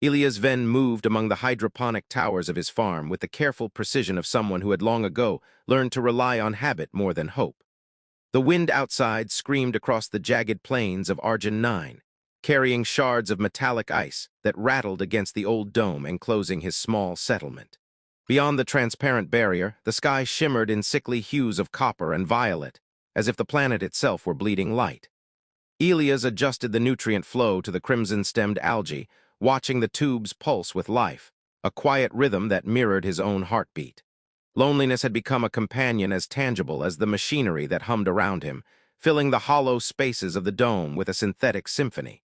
Elias then moved among the hydroponic towers of his farm with the careful precision of someone who had long ago learned to rely on habit more than hope. The wind outside screamed across the jagged plains of Argent 9, carrying shards of metallic ice that rattled against the old dome enclosing his small settlement. Beyond the transparent barrier, the sky shimmered in sickly hues of copper and violet, as if the planet itself were bleeding light. Elias adjusted the nutrient flow to the crimson-stemmed algae, watching the tubes pulse with life, a quiet rhythm that mirrored his own heartbeat. Loneliness had become a companion as tangible as the machinery that hummed around him, filling the hollow spaces of the dome with a synthetic symphony.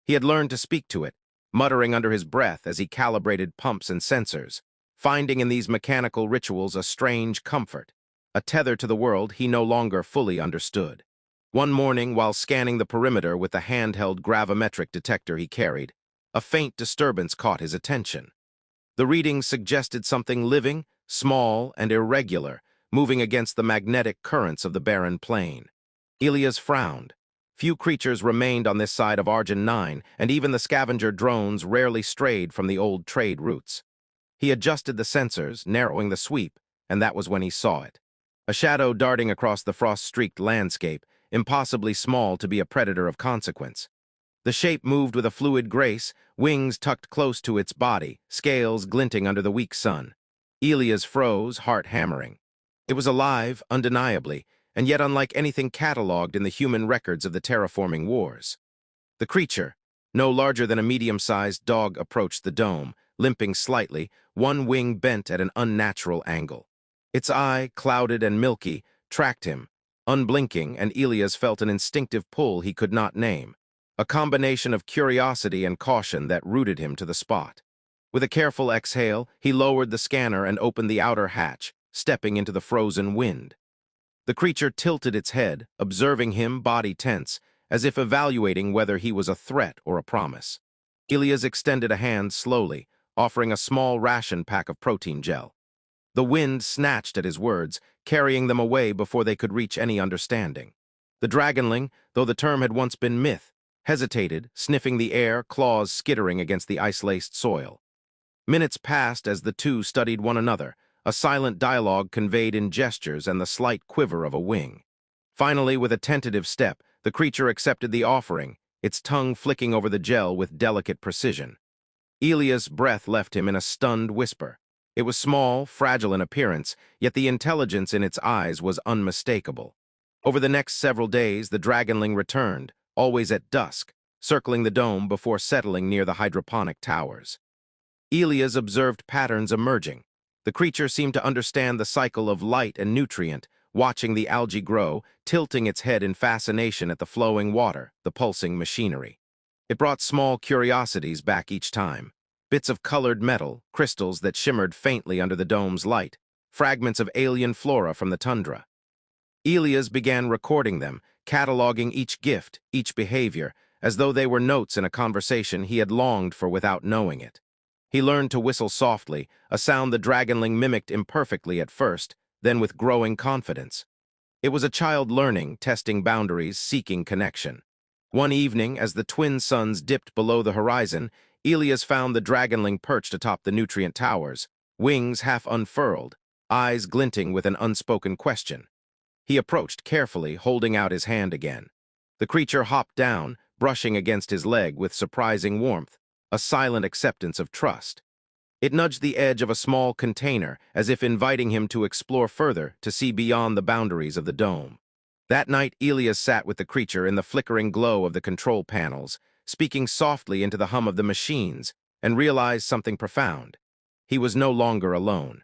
He had learned to speak to it, muttering under his breath as he calibrated pumps and sensors, finding in these mechanical rituals a strange comfort, a tether to the world he no longer fully understood. One morning, while scanning the perimeter with the handheld gravimetric detector he carried, a faint disturbance caught his attention. The readings suggested something living, small, and irregular, moving against the magnetic currents of the barren plain. Elias frowned. Few creatures remained on this side of Argent 9, and even the scavenger drones rarely strayed from the old trade routes. He adjusted the sensors, narrowing the sweep, and that was when he saw it. A shadow darting across the frost-streaked landscape, impossibly small to be a predator of consequence. The shape moved with a fluid grace, wings tucked close to its body, scales glinting under the weak sun. Elias froze, heart hammering. It was alive, undeniably, and yet unlike anything catalogued in the human records of the terraforming wars. The creature, no larger than a medium-sized dog, approached the dome, limping slightly, one wing bent at an unnatural angle. Its eye, clouded and milky, tracked him, unblinking, and Elias felt an instinctive pull he could not name, a combination of curiosity and caution that rooted him to the spot. With a careful exhale, he lowered the scanner and opened the outer hatch, stepping into the frozen wind. The creature tilted its head, observing him, body tense, as if evaluating whether he was a threat or a promise. Elias extended a hand slowly, offering a small ration pack of protein gel. The wind snatched at his words, carrying them away before they could reach any understanding. The dragonling, though the term had once been myth, hesitated, sniffing the air, claws skittering against the ice-laced soil. Minutes passed as the two studied one another, a silent dialogue conveyed in gestures and the slight quiver of a wing. Finally, with a tentative step, the creature accepted the offering, its tongue flicking over the gel with delicate precision. Elias' breath left him in a stunned whisper. It was small, fragile in appearance, yet the intelligence in its eyes was unmistakable. Over the next several days, the dragonling returned, always at dusk, circling the dome before settling near the hydroponic towers. Elias observed patterns emerging. The creature seemed to understand the cycle of light and nutrient, watching the algae grow, tilting its head in fascination at the flowing water, the pulsing machinery. It brought small curiosities back each time. Bits of colored metal, crystals that shimmered faintly under the dome's light, fragments of alien flora from the tundra. Elias began recording them, cataloging each gift, each behavior, as though they were notes in a conversation he had longed for without knowing it. He learned to whistle softly, a sound the dragonling mimicked imperfectly at first, then with growing confidence. It was a child learning, testing boundaries, seeking connection. One evening, as the twin suns dipped below the horizon, Elias found the dragonling perched atop the nutrient towers, wings half unfurled, eyes glinting with an unspoken question. He approached carefully, holding out his hand again. The creature hopped down, brushing against his leg with surprising warmth, a silent acceptance of trust. It nudged the edge of a small container, as if inviting him to explore further, to see beyond the boundaries of the dome. That night, Elias sat with the creature in the flickering glow of the control panels, speaking softly into the hum of the machines, and realized something profound. He was no longer alone.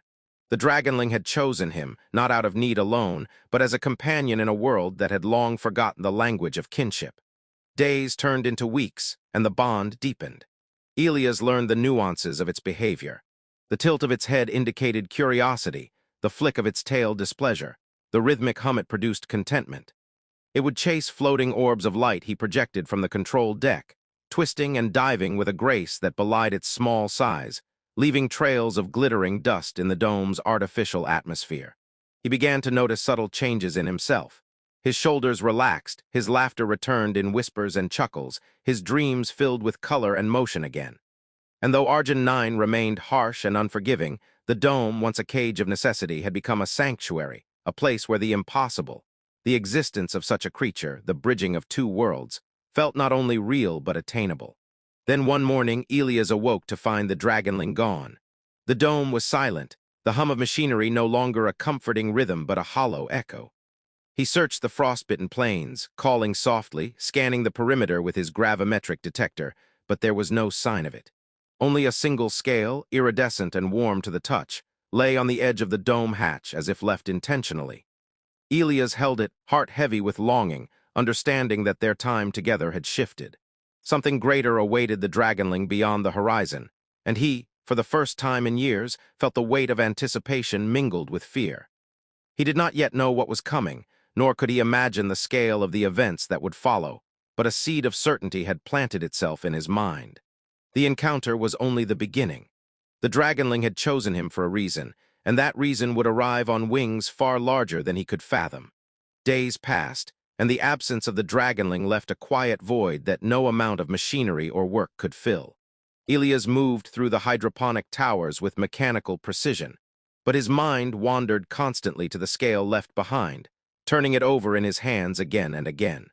The dragonling had chosen him, not out of need alone, but as a companion in a world that had long forgotten the language of kinship. Days turned into weeks, and the bond deepened. Elias learned the nuances of its behavior. The tilt of its head indicated curiosity, the flick of its tail displeasure, the rhythmic hum it produced contentment. It would chase floating orbs of light he projected from the control deck, twisting and diving with a grace that belied its small size, leaving trails of glittering dust in the dome's artificial atmosphere. He began to notice subtle changes in himself. His shoulders relaxed, his laughter returned in whispers and chuckles, his dreams filled with color and motion again. And though Argent 9 remained harsh and unforgiving, the dome, once a cage of necessity, had become a sanctuary, a place where the impossible, the existence of such a creature, the bridging of two worlds, felt not only real but attainable. Then one morning, Elias awoke to find the dragonling gone. The dome was silent, the hum of machinery no longer a comforting rhythm but a hollow echo. He searched the frostbitten plains, calling softly, scanning the perimeter with his gravimetric detector, but there was no sign of it. Only a single scale, iridescent and warm to the touch, lay on the edge of the dome hatch as if left intentionally. Elias held it, heart heavy with longing, understanding that their time together had shifted. Something greater awaited the dragonling beyond the horizon, and he, for the first time in years, felt the weight of anticipation mingled with fear. He did not yet know what was coming, nor could he imagine the scale of the events that would follow, but a seed of certainty had planted itself in his mind. The encounter was only the beginning. The dragonling had chosen him for a reason, and that reason would arrive on wings far larger than he could fathom. Days passed, and the absence of the dragonling left a quiet void that no amount of machinery or work could fill. Elias moved through the hydroponic towers with mechanical precision, but his mind wandered constantly to the scale left behind, turning it over in his hands again and again.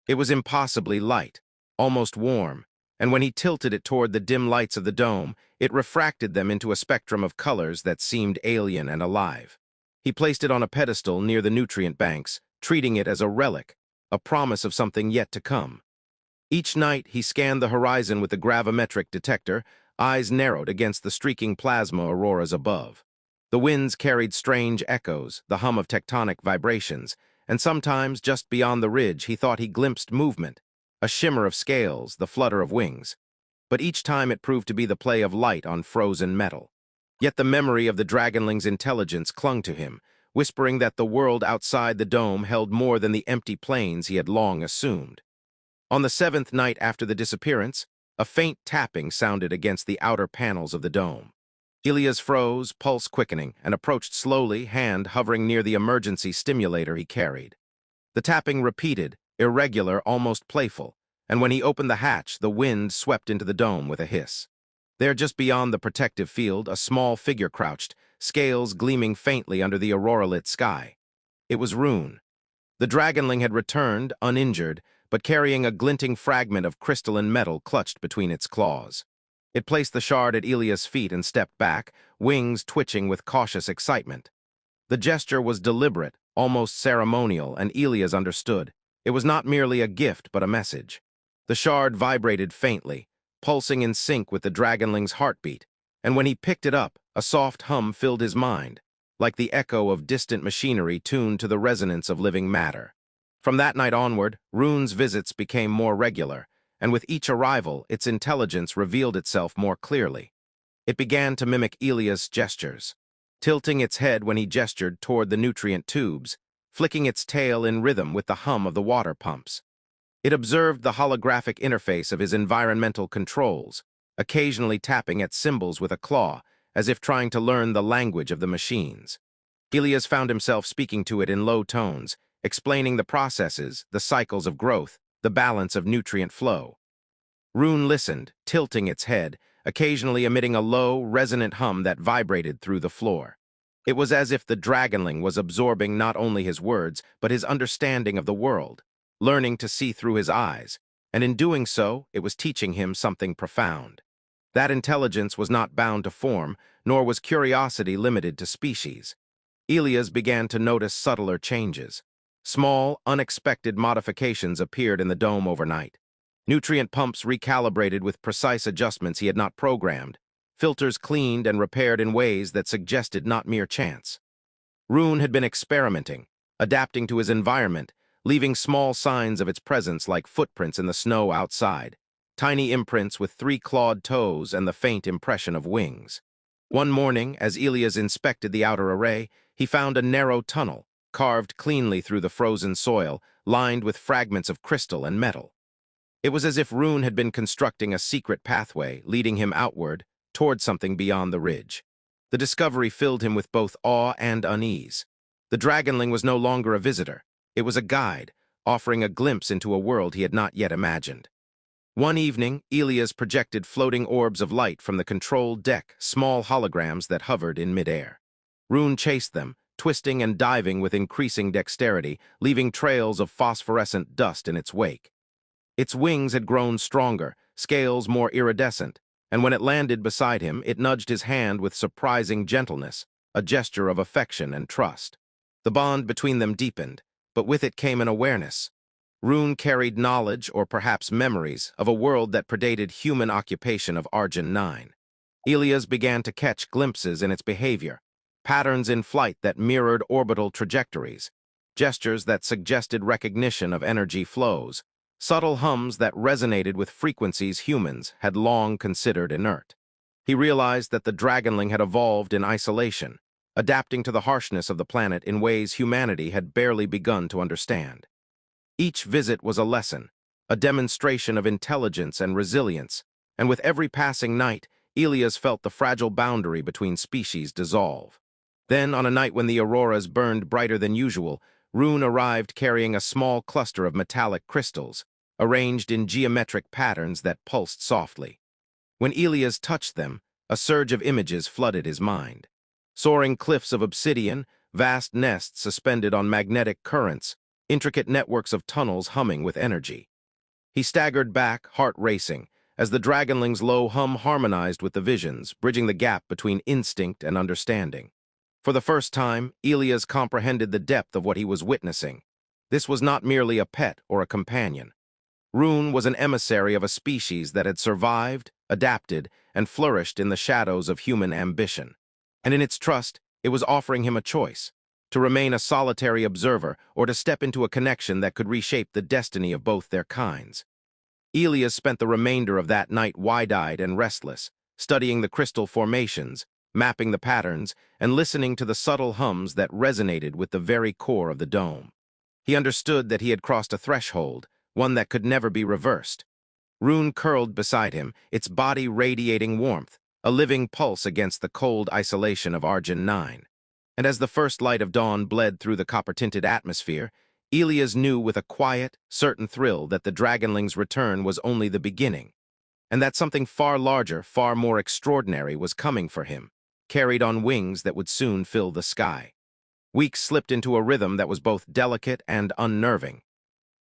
It was impossibly light, almost warm, and when he tilted it toward the dim lights of the dome, it refracted them into a spectrum of colors that seemed alien and alive. He placed it on a pedestal near the nutrient banks, treating it as a relic, a promise of something yet to come. Each night he scanned the horizon with the gravimetric detector, eyes narrowed against the streaking plasma auroras above. The winds carried strange echoes, the hum of tectonic vibrations, and sometimes, just beyond the ridge, he thought he glimpsed movement, a shimmer of scales, the flutter of wings. But each time it proved to be the play of light on frozen metal. Yet the memory of the dragonling's intelligence clung to him, whispering that the world outside the dome held more than the empty plains he had long assumed. On the seventh night after the disappearance, a faint tapping sounded against the outer panels of the dome. Elias froze, pulse quickening, and approached slowly, hand hovering near the emergency stimulator he carried. The tapping repeated, irregular, almost playful, and when he opened the hatch, the wind swept into the dome with a hiss. There, just beyond the protective field, a small figure crouched, scales gleaming faintly under the aurora-lit sky. It was Rune. The dragonling had returned, uninjured, but carrying a glinting fragment of crystalline metal clutched between its claws. It placed the shard at Elias' feet and stepped back, wings twitching with cautious excitement. The gesture was deliberate, almost ceremonial, and Elias understood. It was not merely a gift, but a message. The shard vibrated faintly, pulsing in sync with the dragonling's heartbeat, and when he picked it up, a soft hum filled his mind, like the echo of distant machinery tuned to the resonance of living matter. From that night onward, Rune's visits became more regular, and with each arrival, its intelligence revealed itself more clearly. It began to mimic Elias' gestures, tilting its head when he gestured toward the nutrient tubes, flicking its tail in rhythm with the hum of the water pumps. It observed the holographic interface of his environmental controls, occasionally tapping at symbols with a claw, as if trying to learn the language of the machines. Elias found himself speaking to it in low tones, explaining the processes, the cycles of growth, the balance of nutrient flow. Rune listened, tilting its head, occasionally emitting a low, resonant hum that vibrated through the floor. It was as if the dragonling was absorbing not only his words, but his understanding of the world, learning to see through his eyes, and in doing so, it was teaching him something profound. That intelligence was not bound to form, nor was curiosity limited to species. Elias began to notice subtler changes. Small, unexpected modifications appeared in the dome overnight. Nutrient pumps recalibrated with precise adjustments he had not programmed, filters cleaned and repaired in ways that suggested not mere chance. Rune had been experimenting, adapting to his environment, leaving small signs of its presence like footprints in the snow outside, tiny imprints with 3 clawed toes and the faint impression of wings. One morning, as Elias inspected the outer array, he found a narrow tunnel, carved cleanly through the frozen soil, lined with fragments of crystal and metal. It was as if Rune had been constructing a secret pathway, leading him outward, toward something beyond the ridge. The discovery filled him with both awe and unease. The dragonling was no longer a visitor. It was a guide, offering a glimpse into a world he had not yet imagined. One evening, Elias projected floating orbs of light from the control deck, small holograms that hovered in midair. Rune chased them, twisting and diving with increasing dexterity, leaving trails of phosphorescent dust in its wake. Its wings had grown stronger, scales more iridescent, and when it landed beside him, it nudged his hand with surprising gentleness, a gesture of affection and trust. The bond between them deepened, but with it came an awareness. Rune carried knowledge, or perhaps memories, of a world that predated human occupation of Argent 9. Elias began to catch glimpses in its behavior, patterns in flight that mirrored orbital trajectories, gestures that suggested recognition of energy flows, subtle hums that resonated with frequencies humans had long considered inert. He realized that the dragonling had evolved in isolation, adapting to the harshness of the planet in ways humanity had barely begun to understand. Each visit was a lesson, a demonstration of intelligence and resilience, and with every passing night, Elias felt the fragile boundary between species dissolve. Then, on a night when the auroras burned brighter than usual, Rune arrived carrying a small cluster of metallic crystals, arranged in geometric patterns that pulsed softly. When Elias touched them, a surge of images flooded his mind. Soaring cliffs of obsidian, vast nests suspended on magnetic currents, intricate networks of tunnels humming with energy. He staggered back, heart racing, as the dragonling's low hum harmonized with the visions, bridging the gap between instinct and understanding. For the first time, Elias comprehended the depth of what he was witnessing. This was not merely a pet or a companion. Rune was an emissary of a species that had survived, adapted, and flourished in the shadows of human ambition. And in its trust, it was offering him a choice: to remain a solitary observer or to step into a connection that could reshape the destiny of both their kinds. Elias spent the remainder of that night wide-eyed and restless, studying the crystal formations, mapping the patterns, and listening to the subtle hums that resonated with the very core of the dome. He understood that he had crossed a threshold, one that could never be reversed. Rune curled beside him, its body radiating warmth, a living pulse against the cold isolation of Argent 9. And as the first light of dawn bled through the copper-tinted atmosphere, Elias knew with a quiet, certain thrill that the dragonling's return was only the beginning, and that something far larger, far more extraordinary was coming for him, carried on wings that would soon fill the sky. Weeks slipped into a rhythm that was both delicate and unnerving.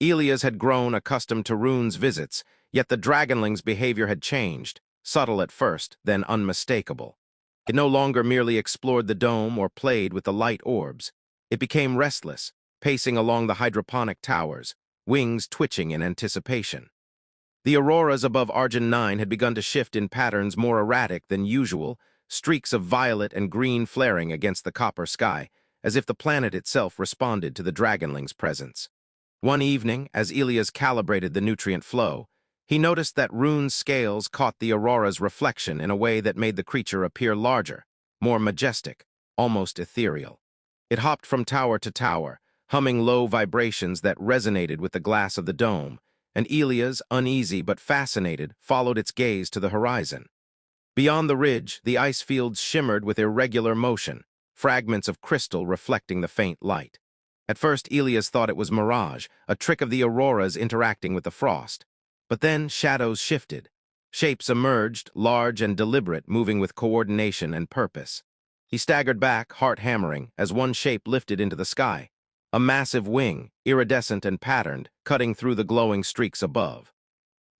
Elias had grown accustomed to Rune's visits, yet the dragonling's behavior had changed, subtle at first, then unmistakable. It no longer merely explored the dome or played with the light orbs. It became restless, pacing along the hydroponic towers, wings twitching in anticipation. The auroras above Argent 9 had begun to shift in patterns more erratic than usual, streaks of violet and green flaring against the copper sky, as if the planet itself responded to the dragonling's presence. One evening, as Elias calibrated the nutrient flow, he noticed that Rune's scales caught the aurora's reflection in a way that made the creature appear larger, more majestic, almost ethereal. It hopped from tower to tower, humming low vibrations that resonated with the glass of the dome, and Elias, uneasy but fascinated, followed its gaze to the horizon. Beyond the ridge, the ice fields shimmered with irregular motion, fragments of crystal reflecting the faint light. At first, Elias thought it was mirage, a trick of the auroras interacting with the frost. But then shadows shifted. Shapes emerged, large and deliberate, moving with coordination and purpose. He staggered back, heart hammering, as one shape lifted into the sky. A massive wing, iridescent and patterned, cutting through the glowing streaks above.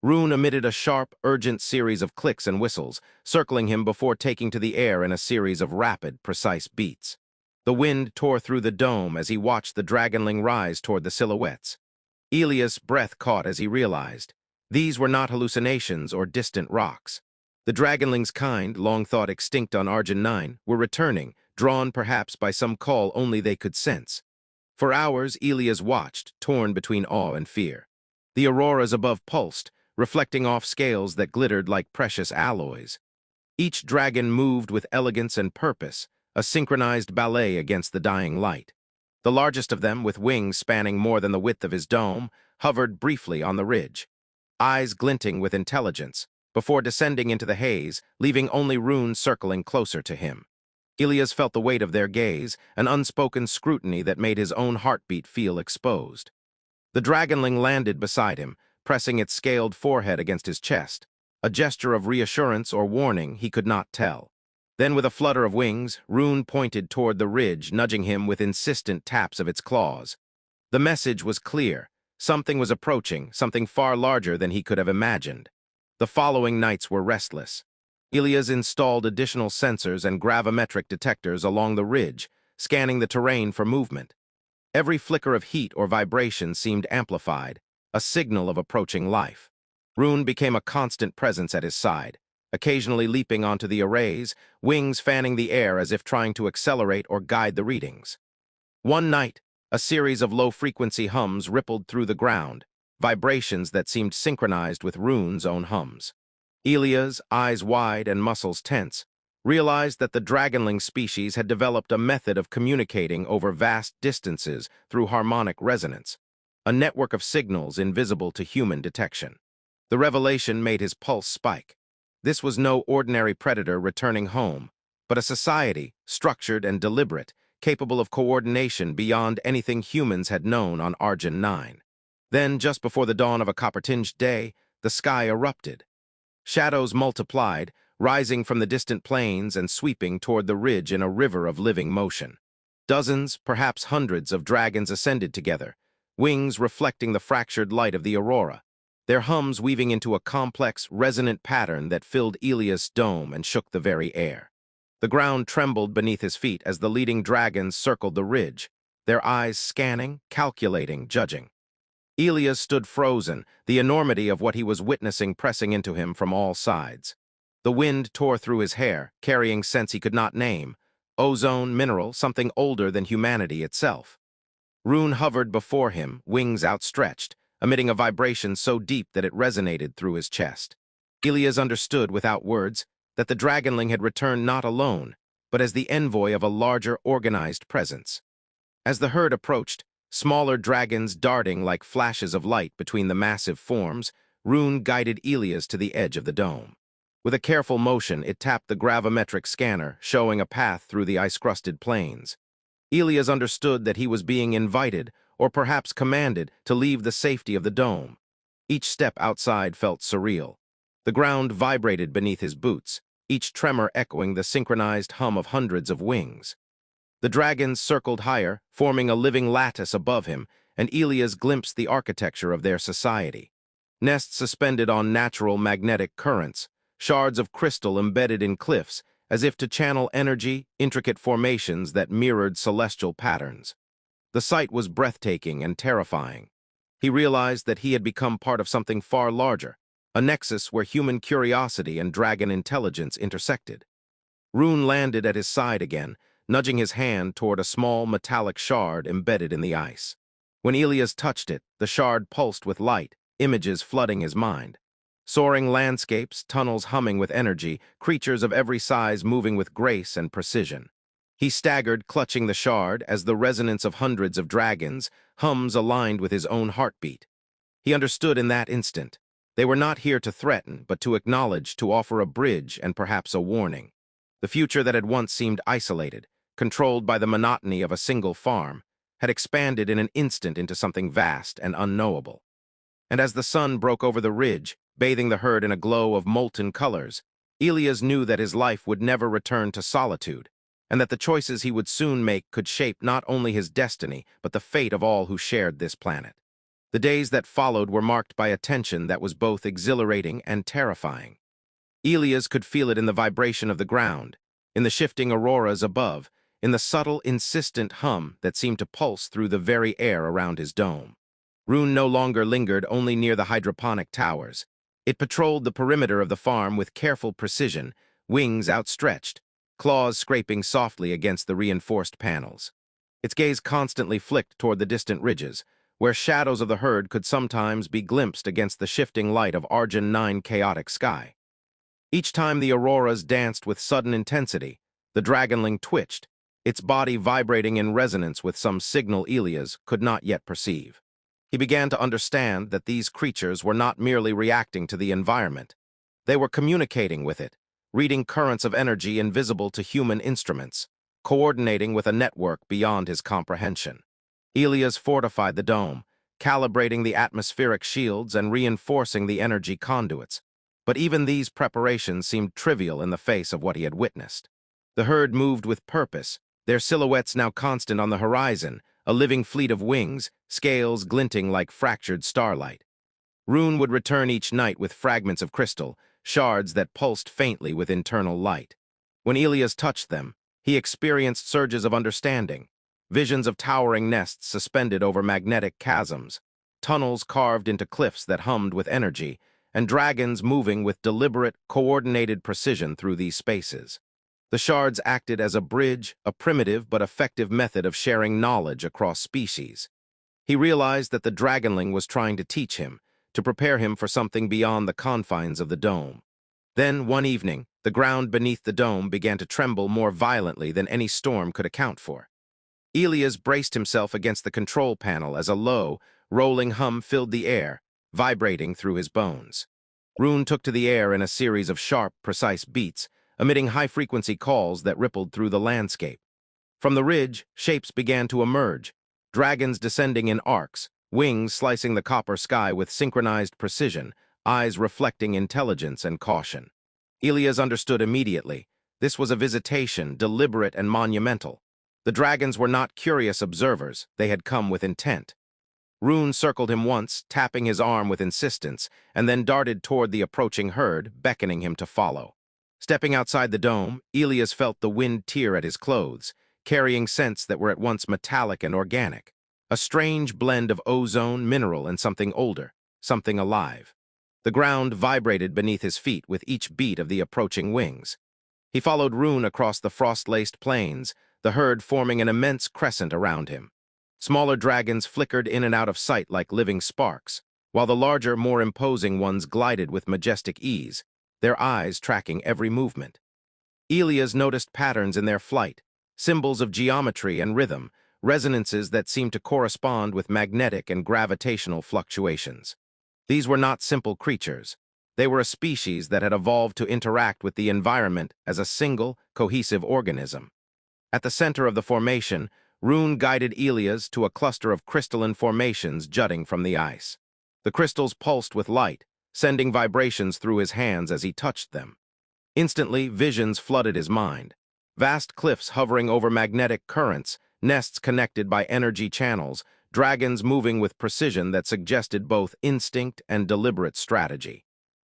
Rune emitted a sharp, urgent series of clicks and whistles, circling him before taking to the air in a series of rapid, precise beats. The wind tore through the dome as he watched the dragonling rise toward the silhouettes. Elias' breath caught as he realized these were not hallucinations or distant rocks. The dragonling's kind, long thought extinct on Argent 9, were returning, drawn perhaps by some call only they could sense. For hours, Elias watched, torn between awe and fear. The auroras above pulsed, reflecting off scales that glittered like precious alloys. Each dragon moved with elegance and purpose, a synchronized ballet against the dying light. The largest of them, with wings spanning more than the width of his dome, hovered briefly on the ridge, eyes glinting with intelligence, before descending into the haze, leaving only Rune circling closer to him. Elias felt the weight of their gaze, an unspoken scrutiny that made his own heartbeat feel exposed. The dragonling landed beside him, pressing its scaled forehead against his chest. A gesture of reassurance or warning he could not tell. Then with a flutter of wings, Rune pointed toward the ridge, nudging him with insistent taps of its claws. The message was clear. Something was approaching, something far larger than he could have imagined. The following nights were restless. Ilias installed additional sensors and gravimetric detectors along the ridge, scanning the terrain for movement. Every flicker of heat or vibration seemed amplified, a signal of approaching life. Rune became a constant presence at his side, occasionally leaping onto the arrays, wings fanning the air as if trying to accelerate or guide the readings. One night, a series of low-frequency hums rippled through the ground, vibrations that seemed synchronized with Rune's own hums. Ilias, eyes wide and muscles tense, realized that the dragonling species had developed a method of communicating over vast distances through harmonic resonance, a network of signals invisible to human detection. The revelation made his pulse spike. This was no ordinary predator returning home, but a society, structured and deliberate, capable of coordination beyond anything humans had known on Argent 9. Then, just before the dawn of a copper-tinged day, the sky erupted. Shadows multiplied, rising from the distant plains and sweeping toward the ridge in a river of living motion. Dozens, perhaps hundreds of dragons ascended together, wings reflecting the fractured light of the aurora, their hums weaving into a complex, resonant pattern that filled Ilias' dome and shook the very air. The ground trembled beneath his feet as the leading dragons circled the ridge, their eyes scanning, calculating, judging. Ilias stood frozen, the enormity of what he was witnessing pressing into him from all sides. The wind tore through his hair, carrying scents he could not name, ozone, mineral, something older than humanity itself. Rune hovered before him, wings outstretched, emitting a vibration so deep that it resonated through his chest. Ilias understood, without words, that the dragonling had returned not alone, but as the envoy of a larger, organized presence. As the herd approached, smaller dragons darting like flashes of light between the massive forms, Rune guided Ilias to the edge of the dome. With a careful motion, it tapped the gravimetric scanner, showing a path through the ice-crusted plains. Ilias understood that he was being invited, or perhaps commanded, to leave the safety of the dome. Each step outside felt surreal. The ground vibrated beneath his boots, each tremor echoing the synchronized hum of hundreds of wings. The dragons circled higher, forming a living lattice above him, and Ilias glimpsed the architecture of their society. Nests suspended on natural magnetic currents, shards of crystal embedded in cliffs, as if to channel energy, intricate formations that mirrored celestial patterns. The sight was breathtaking and terrifying. He realized that he had become part of something far larger, a nexus where human curiosity and dragon intelligence intersected. Rune landed at his side again, nudging his hand toward a small metallic shard embedded in the ice. When Ilias touched it, the shard pulsed with light, images flooding his mind. Soaring landscapes, tunnels humming with energy, creatures of every size moving with grace and precision. He staggered, clutching the shard, as the resonance of hundreds of dragons, hums aligned with his own heartbeat. He understood in that instant. They were not here to threaten, but to acknowledge, to offer a bridge and perhaps a warning. The future that had once seemed isolated, controlled by the monotony of a single farm, had expanded in an instant into something vast and unknowable. And as the sun broke over the ridge, bathing the herd in a glow of molten colors, Ilias knew that his life would never return to solitude, and that the choices he would soon make could shape not only his destiny, but the fate of all who shared this planet. The days that followed were marked by a tension that was both exhilarating and terrifying. Ilias could feel it in the vibration of the ground, in the shifting auroras above, in the subtle, insistent hum that seemed to pulse through the very air around his dome. Rune no longer lingered only near the hydroponic towers. It patrolled the perimeter of the farm with careful precision, wings outstretched, claws scraping softly against the reinforced panels. Its gaze constantly flicked toward the distant ridges, where shadows of the herd could sometimes be glimpsed against the shifting light of Argent 9 chaotic sky. Each time the auroras danced with sudden intensity, the dragonling twitched, its body vibrating in resonance with some signal Ilias could not yet perceive. He began to understand that these creatures were not merely reacting to the environment. They were communicating with it, reading currents of energy invisible to human instruments, coordinating with a network beyond his comprehension. Ilias fortified the dome, calibrating the atmospheric shields and reinforcing the energy conduits. But even these preparations seemed trivial in the face of what he had witnessed. The herd moved with purpose, their silhouettes now constant on the horizon, a living fleet of wings, scales glinting like fractured starlight. Rune would return each night with fragments of crystal, shards that pulsed faintly with internal light. When Elias touched them, he experienced surges of understanding, visions of towering nests suspended over magnetic chasms, tunnels carved into cliffs that hummed with energy, and dragons moving with deliberate, coordinated precision through these spaces. The shards acted as a bridge, a primitive but effective method of sharing knowledge across species. He realized that the dragonling was trying to teach him, to prepare him for something beyond the confines of the dome. Then, one evening, the ground beneath the dome began to tremble more violently than any storm could account for. Elias braced himself against the control panel as a low, rolling hum filled the air, vibrating through his bones. Rune took to the air in a series of sharp, precise beats, emitting high-frequency calls that rippled through the landscape. From the ridge, shapes began to emerge, dragons descending in arcs, wings slicing the copper sky with synchronized precision, eyes reflecting intelligence and caution. Elias understood immediately. This was a visitation, deliberate and monumental. The dragons were not curious observers, they had come with intent. Rune circled him once, tapping his arm with insistence, and then darted toward the approaching herd, beckoning him to follow. Stepping outside the dome, Elias felt the wind tear at his clothes, carrying scents that were at once metallic and organic. A strange blend of ozone, mineral, and something older, something alive. The ground vibrated beneath his feet with each beat of the approaching wings. He followed Rune across the frost-laced plains, the herd forming an immense crescent around him. Smaller dragons flickered in and out of sight like living sparks, while the larger, more imposing ones glided with majestic ease, their eyes tracking every movement. Elias noticed patterns in their flight, symbols of geometry and rhythm, resonances that seemed to correspond with magnetic and gravitational fluctuations. These were not simple creatures. They were a species that had evolved to interact with the environment as a single, cohesive organism. At the center of the formation, Rune guided Elias to a cluster of crystalline formations jutting from the ice. The crystals pulsed with light, sending vibrations through his hands as he touched them. Instantly, visions flooded his mind. Vast cliffs hovering over magnetic currents, nests connected by energy channels, dragons moving with precision that suggested both instinct and deliberate strategy.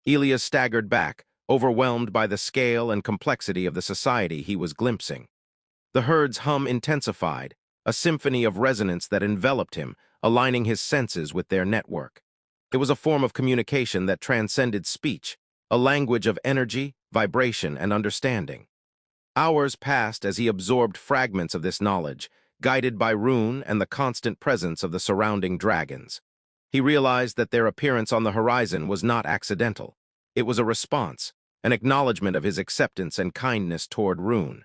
Elias staggered back, overwhelmed by the scale and complexity of the society he was glimpsing. The herd's hum intensified, a symphony of resonance that enveloped him, aligning his senses with their network. It was a form of communication that transcended speech, a language of energy, vibration, and understanding. Hours passed as he absorbed fragments of this knowledge, guided by Rune and the constant presence of the surrounding dragons. He realized that their appearance on the horizon was not accidental. It was a response, an acknowledgement of his acceptance and kindness toward Rune.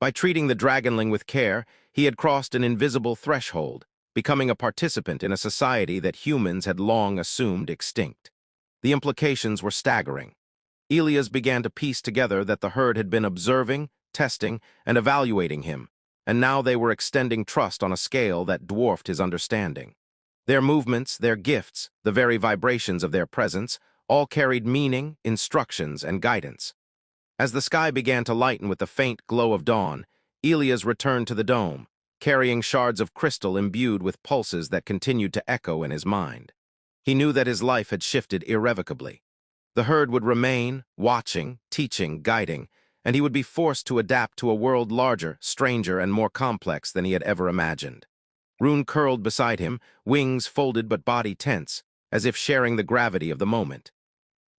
By treating the dragonling with care, he had crossed an invisible threshold, becoming a participant in a society that humans had long assumed extinct. The implications were staggering. Elias began to piece together that the herd had been observing, testing, and evaluating him, and now they were extending trust on a scale that dwarfed his understanding. Their movements, their gifts, the very vibrations of their presence, all carried meaning, instructions, and guidance. As the sky began to lighten with the faint glow of dawn, Elias returned to the dome, carrying shards of crystal imbued with pulses that continued to echo in his mind. He knew that his life had shifted irrevocably. The herd would remain, watching, teaching, guiding, and he would be forced to adapt to a world larger, stranger, and more complex than he had ever imagined. Rune curled beside him, wings folded but body tense, as if sharing the gravity of the moment.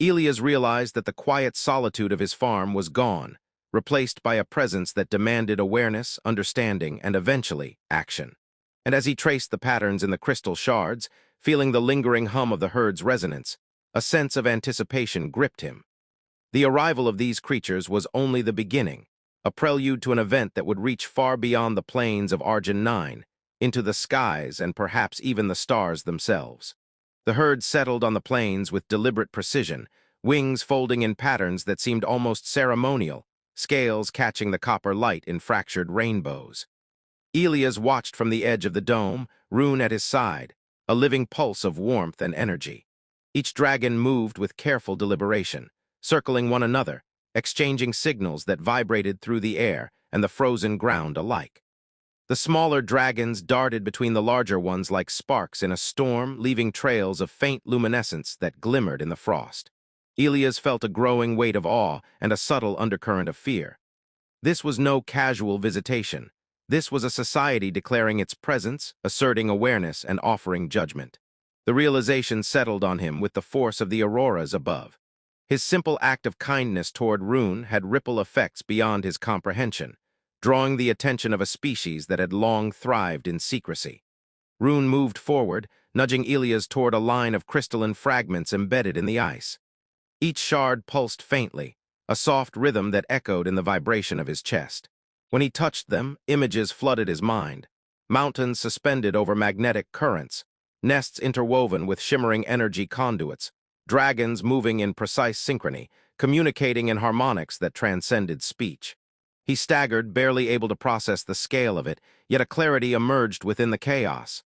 Elias realized that the quiet solitude of his farm was gone, replaced by a presence that demanded awareness, understanding, and eventually, action. And as he traced the patterns in the crystal shards, feeling the lingering hum of the herd's resonance, a sense of anticipation gripped him. The arrival of these creatures was only the beginning, a prelude to an event that would reach far beyond the plains of Argent 9, into the skies and perhaps even the stars themselves. The herd settled on the plains with deliberate precision, wings folding in patterns that seemed almost ceremonial, scales catching the copper light in fractured rainbows. Elias watched from the edge of the dome, Rune at his side, a living pulse of warmth and energy. Each dragon moved with careful deliberation, circling one another, exchanging signals that vibrated through the air and the frozen ground alike. The smaller dragons darted between the larger ones like sparks in a storm, leaving trails of faint luminescence that glimmered in the frost. Elias felt a growing weight of awe and a subtle undercurrent of fear. This was no casual visitation. This was a society declaring its presence, asserting awareness, and offering judgment. The realization settled on him with the force of the auroras above. His simple act of kindness toward Rune had ripple effects beyond his comprehension, drawing the attention of a species that had long thrived in secrecy. Rune moved forward, nudging Elias toward a line of crystalline fragments embedded in the ice. Each shard pulsed faintly, a soft rhythm that echoed in the vibration of his chest. When he touched them, images flooded his mind. Mountains suspended over magnetic currents, nests interwoven with shimmering energy conduits, dragons moving in precise synchrony, communicating in harmonics that transcended speech. He staggered, barely able to process the scale of it, yet a clarity emerged within the chaos.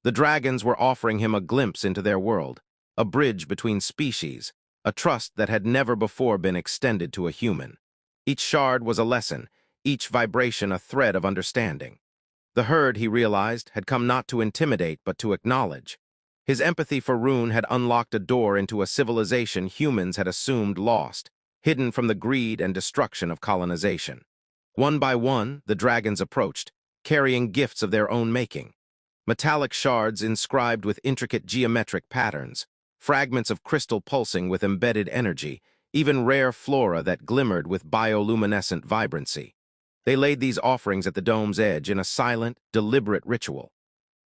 The dragons were offering him a glimpse into their world, a bridge between species, a trust that had never before been extended to a human. Each shard was a lesson, each vibration a thread of understanding. The herd, he realized, had come not to intimidate but to acknowledge. His empathy for Rune had unlocked a door into a civilization humans had assumed lost, hidden from the greed and destruction of colonization. One by one, the dragons approached, carrying gifts of their own making. Metallic shards inscribed with intricate geometric patterns, fragments of crystal pulsing with embedded energy, even rare flora that glimmered with bioluminescent vibrancy. They laid these offerings at the dome's edge in a silent, deliberate ritual.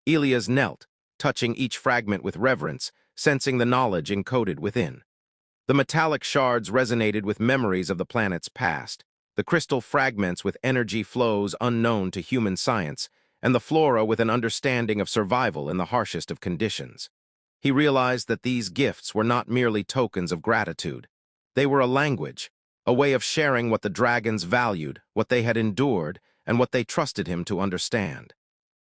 Elias knelt, touching each fragment with reverence, sensing the knowledge encoded within. The metallic shards resonated with memories of the planet's past, the crystal fragments with energy flows unknown to human science, and the flora with an understanding of survival in the harshest of conditions. He realized that these gifts were not merely tokens of gratitude. They were a language, a way of sharing what the dragons valued, what they had endured, and what they trusted him to understand.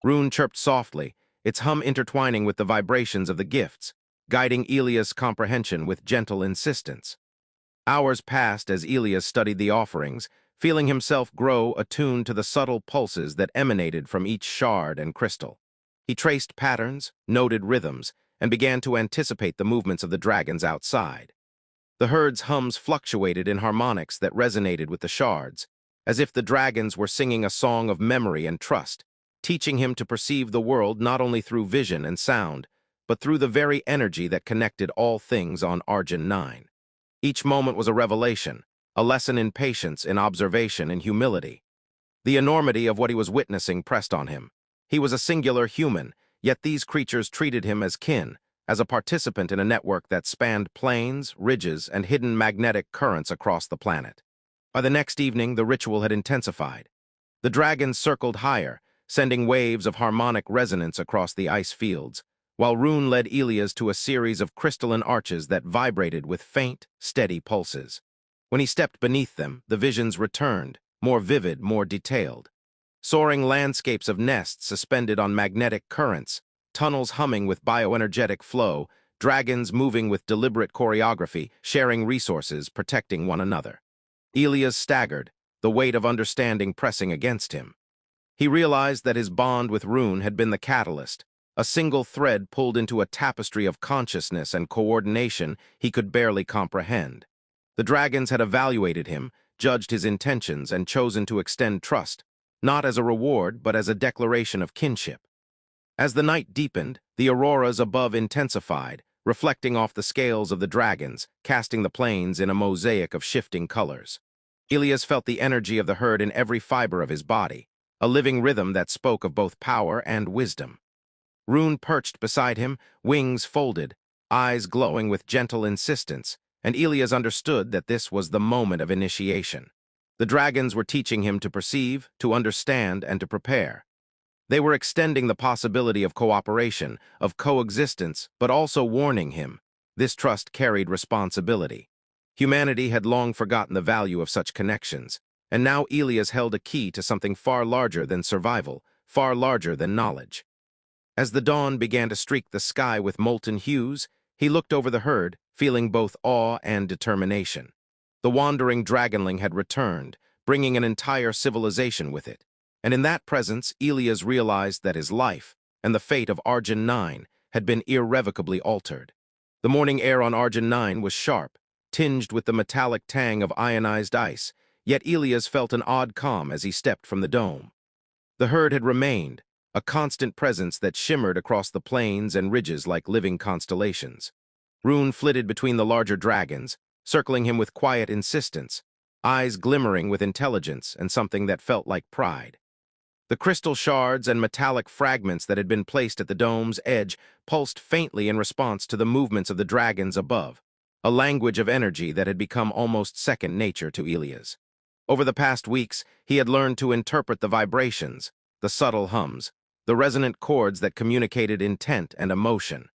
Rune chirped softly, its hum intertwining with the vibrations of the gifts, guiding Elias' comprehension with gentle insistence. Hours passed as Elias studied the offerings, feeling himself grow attuned to the subtle pulses that emanated from each shard and crystal. He traced patterns, noted rhythms, and began to anticipate the movements of the dragons outside. The herd's hums fluctuated in harmonics that resonated with the shards, as if the dragons were singing a song of memory and trust, teaching him to perceive the world not only through vision and sound, but through the very energy that connected all things on Argent 9. Each moment was a revelation, a lesson in patience, in observation, in humility. The enormity of what he was witnessing pressed on him. He was a singular human, yet these creatures treated him as kin, as a participant in a network that spanned plains, ridges, and hidden magnetic currents across the planet. By the next evening, the ritual had intensified. The dragons circled higher, sending waves of harmonic resonance across the ice fields, while Rune led Elias to a series of crystalline arches that vibrated with faint, steady pulses. When he stepped beneath them, the visions returned, more vivid, more detailed. Soaring landscapes of nests suspended on magnetic currents, tunnels humming with bioenergetic flow, dragons moving with deliberate choreography, sharing resources, protecting one another. Elias staggered, the weight of understanding pressing against him. He realized that his bond with Rune had been the catalyst, a single thread pulled into a tapestry of consciousness and coordination he could barely comprehend. The dragons had evaluated him, judged his intentions, and chosen to extend trust, not as a reward but as a declaration of kinship. As the night deepened, the auroras above intensified, reflecting off the scales of the dragons, casting the plains in a mosaic of shifting colors. Elias felt the energy of the herd in every fiber of his body, a living rhythm that spoke of both power and wisdom. Rune perched beside him, wings folded, eyes glowing with gentle insistence, and Elias understood that this was the moment of initiation. The dragons were teaching him to perceive, to understand, and to prepare. They were extending the possibility of cooperation, of coexistence, but also warning him. This trust carried responsibility. Humanity had long forgotten the value of such connections, and now Elias held a key to something far larger than survival, far larger than knowledge. As the dawn began to streak the sky with molten hues, he looked over the herd, feeling both awe and determination. The wandering dragonling had returned, bringing an entire civilization with it. And in that presence, Elias realized that his life, and the fate of Argent 9, had been irrevocably altered. The morning air on Argent 9 was sharp, tinged with the metallic tang of ionized ice, yet Elias felt an odd calm as he stepped from the dome. The herd had remained, a constant presence that shimmered across the plains and ridges like living constellations. Rune flitted between the larger dragons, circling him with quiet insistence, eyes glimmering with intelligence and something that felt like pride. The crystal shards and metallic fragments that had been placed at the dome's edge pulsed faintly in response to the movements of the dragons above, a language of energy that had become almost second nature to Elias. Over the past weeks, he had learned to interpret the vibrations, the subtle hums, the resonant chords that communicated intent and emotion.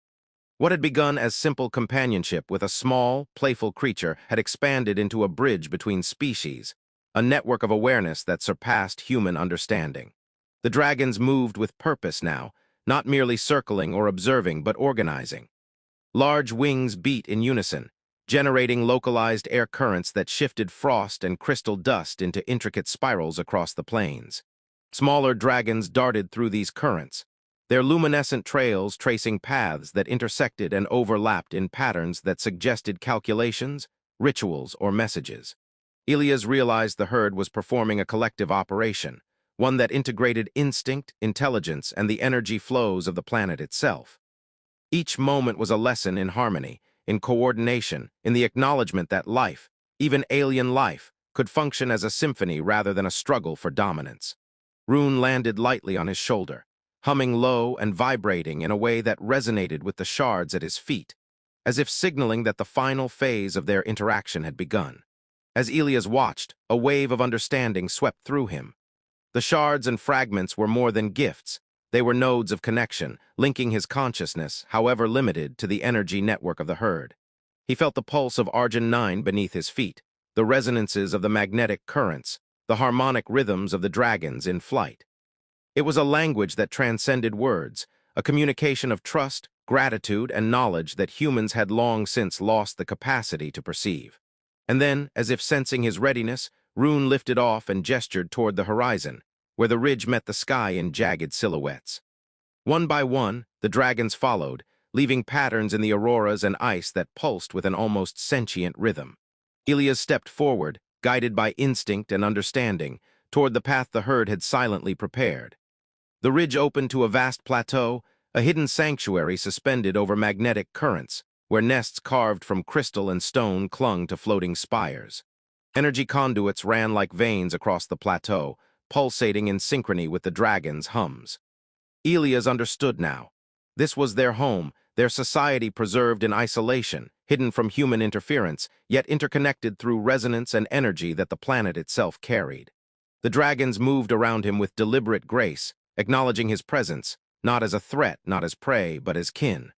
What had begun as simple companionship with a small, playful creature had expanded into a bridge between species, a network of awareness that surpassed human understanding. The dragons moved with purpose now, not merely circling or observing, but organizing. Large wings beat in unison, generating localized air currents that shifted frost and crystal dust into intricate spirals across the plains. Smaller dragons darted through these currents, their luminescent trails tracing paths that intersected and overlapped in patterns that suggested calculations, rituals, or messages. Elias realized the herd was performing a collective operation, one that integrated instinct, intelligence, and the energy flows of the planet itself. Each moment was a lesson in harmony, in coordination, in the acknowledgement that life, even alien life, could function as a symphony rather than a struggle for dominance. Rune landed lightly on his shoulder, humming low and vibrating in a way that resonated with the shards at his feet, as if signaling that the final phase of their interaction had begun. As Elias watched, a wave of understanding swept through him. The shards and fragments were more than gifts. They were nodes of connection, linking his consciousness, however limited, to the energy network of the herd. He felt the pulse of Argent 9 beneath his feet, the resonances of the magnetic currents, the harmonic rhythms of the dragons in flight. It was a language that transcended words, a communication of trust, gratitude, and knowledge that humans had long since lost the capacity to perceive. And then, as if sensing his readiness, Rune lifted off and gestured toward the horizon, where the ridge met the sky in jagged silhouettes. One by one, the dragons followed, leaving patterns in the auroras and ice that pulsed with an almost sentient rhythm. Elias stepped forward, guided by instinct and understanding, toward the path the herd had silently prepared. The ridge opened to a vast plateau, a hidden sanctuary suspended over magnetic currents, where nests carved from crystal and stone clung to floating spires. Energy conduits ran like veins across the plateau, pulsating in synchrony with the dragon's hums. Elias understood now. This was their home, their society preserved in isolation, hidden from human interference, yet interconnected through resonance and energy that the planet itself carried. The dragons moved around him with deliberate grace, acknowledging his presence, not as a threat, not as prey, but as kin.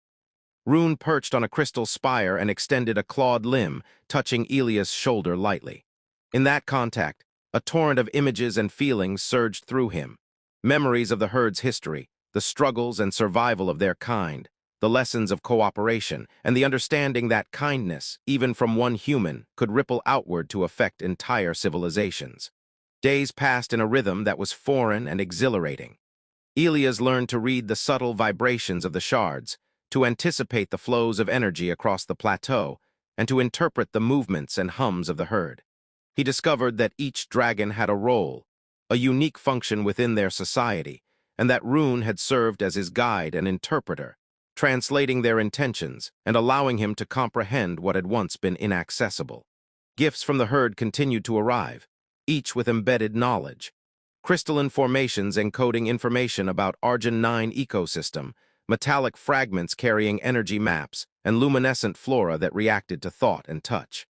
Rune perched on a crystal spire and extended a clawed limb, touching Elias' shoulder lightly. In that contact, a torrent of images and feelings surged through him. Memories of the herd's history, the struggles and survival of their kind, the lessons of cooperation, and the understanding that kindness, even from one human, could ripple outward to affect entire civilizations. Days passed in a rhythm that was foreign and exhilarating. Elias learned to read the subtle vibrations of the shards, to anticipate the flows of energy across the plateau, and to interpret the movements and hums of the herd. He discovered that each dragon had a role, a unique function within their society, and that Rune had served as his guide and interpreter, translating their intentions and allowing him to comprehend what had once been inaccessible. Gifts from the herd continued to arrive, each with embedded knowledge. Crystalline formations encoding information about Argent 9 ecosystem, metallic fragments carrying energy maps, and luminescent flora that reacted to thought and touch.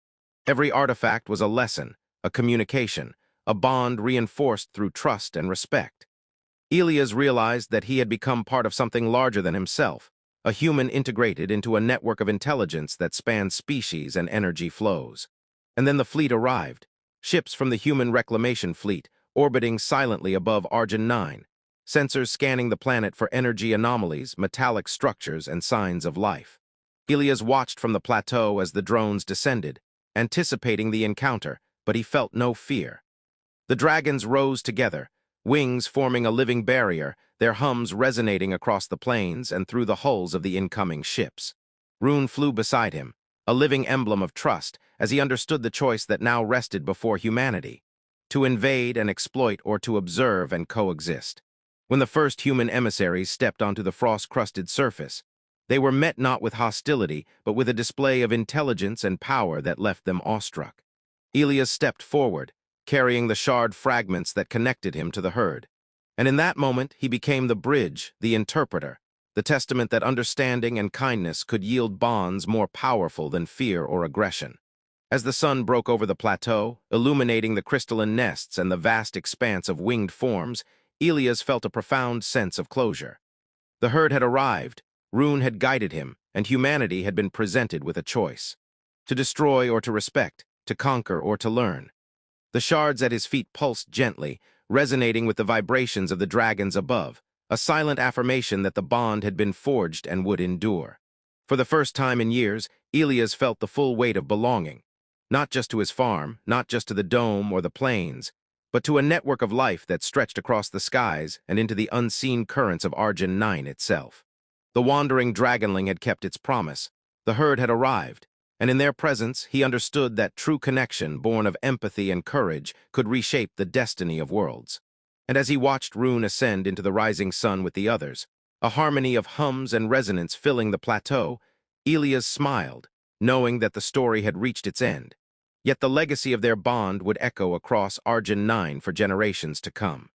Every artifact was a lesson, a communication, a bond reinforced through trust and respect. Elias realized that he had become part of something larger than himself, a human integrated into a network of intelligence that spanned species and energy flows. And then the fleet arrived, ships from the human reclamation fleet, orbiting silently above Argent 9, sensors scanning the planet for energy anomalies, metallic structures, and signs of life. Elias watched from the plateau as the drones descended, anticipating the encounter, but he felt no fear. The dragons rose together, wings forming a living barrier, their hums resonating across the plains and through the hulls of the incoming ships. Rune flew beside him, a living emblem of trust, as he understood the choice that now rested before humanity: to invade and exploit or to observe and coexist. When the first human emissaries stepped onto the frost-crusted surface, they were met not with hostility, but with a display of intelligence and power that left them awestruck. Elias stepped forward, carrying the shard fragments that connected him to the herd. And in that moment, he became the bridge, the interpreter, the testament that understanding and kindness could yield bonds more powerful than fear or aggression. As the sun broke over the plateau, illuminating the crystalline nests and the vast expanse of winged forms, Elias felt a profound sense of closure. The herd had arrived, Rune had guided him, and humanity had been presented with a choice: to destroy or to respect, to conquer or to learn. The shards at his feet pulsed gently, resonating with the vibrations of the dragons above, a silent affirmation that the bond had been forged and would endure. For the first time in years, Elias felt the full weight of belonging, not just to his farm, not just to the dome or the plains, but to a network of life that stretched across the skies and into the unseen currents of Argent 9 itself. The wandering dragonling had kept its promise. The herd had arrived, and in their presence he understood that true connection, born of empathy and courage, could reshape the destiny of worlds. And as he watched Rune ascend into the rising sun with the others, a harmony of hums and resonance filling the plateau, Elias smiled, knowing that the story had reached its end. Yet the legacy of their bond would echo across Argent 9 for generations to come.